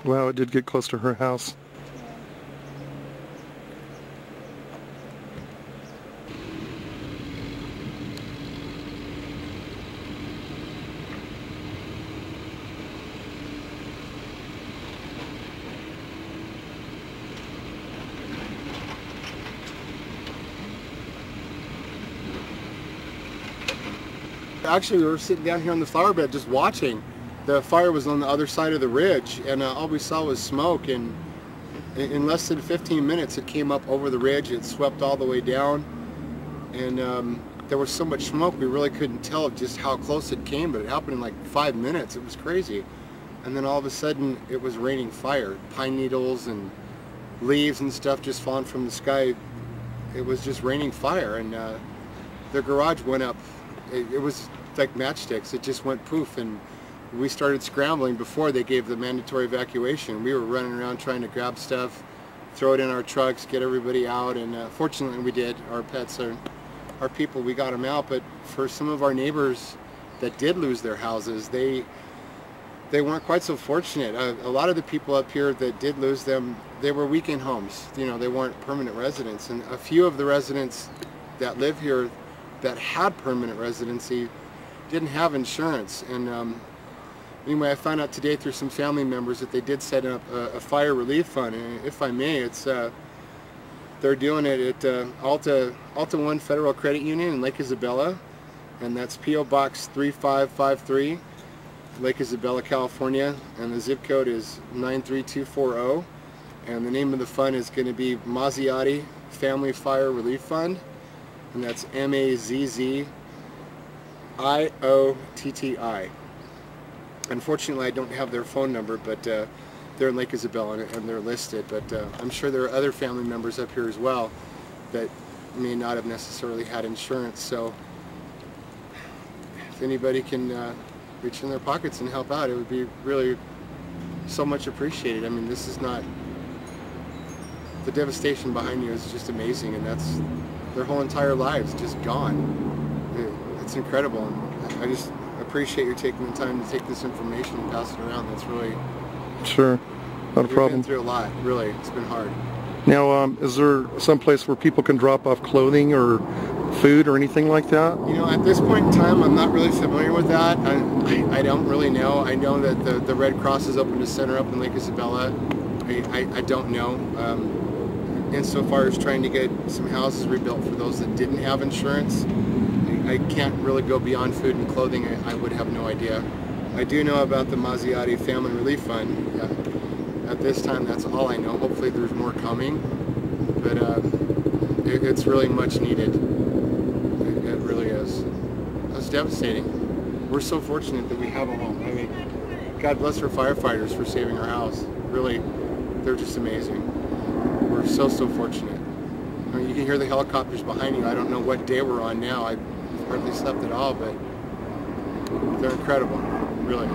Wow, it did get close to her house. Actually, we were sitting down here on the flower bed just watching. The fire was on the other side of the ridge, and all we saw was smoke, and in less than 15 minutes it came up over the ridge. It swept all the way down, and there was so much smoke we really couldn't tell just how close it came, but it happened in like 5 minutes. It was crazy. And then all of a sudden it was raining fire. Pine needles and leaves and stuff just falling from the sky. It was just raining fire, and the garage went up. It was like matchsticks. It just went poof, and we started scrambling before they gave the mandatory evacuation. We were running around trying to grab stuff, throw it in our trucks, get everybody out, and fortunately we did. Our pets are our people, we got them out. But for some of our neighbors that did lose their houses, they weren't quite so fortunate. A lot of the people up here that did lose them, they were weekend homes. You know, they weren't permanent residents, and a few of the residents that live here that had permanent residency didn't have insurance. And anyway, I found out today through some family members that they did set up a fire relief fund, and if I may, it's they're doing it at Alta 1 Federal Credit Union in Lake Isabella, and that's P.O. Box 3553, Lake Isabella, California, and the zip code is 93240, and the name of the fund is going to be Mazziotti Family Fire Relief Fund, and that's Mazziotti. Unfortunately, I don't have their phone number, but they're in Lake Isabella and they're listed. But I'm sure there are other family members up here as well that may not have necessarily had insurance. So if anybody can reach in their pockets and help out, it would be really so much appreciated. I mean, this is not, the devastation behind you is just amazing, and that's their whole entire lives just gone. It's incredible, and I just appreciate you taking the time to take this information and pass it around. That's really... Sure, not a problem. We've been through a lot, really. It's been hard. Now, is there some place where people can drop off clothing or food or anything like that? You know, at this point in time, I'm not really familiar with that. I don't really know. I know that the Red Cross is open to center up in Lake Isabella. I don't know. Insofar as trying to get some houses rebuilt for those that didn't have insurance, I can't really go beyond food and clothing. I would have no idea. I do know about the Mazziotti Family Relief Fund. Yeah. At this time, that's all I know. Hopefully there's more coming, but it's really much needed. It really is. It's devastating. We're so fortunate that we have a home. I mean, God bless our firefighters for saving our house. Really, they're just amazing. We're so fortunate. I mean, you can hear the helicopters behind you. I don't know what day we're on now. I hardly slept at all, but they're incredible, really.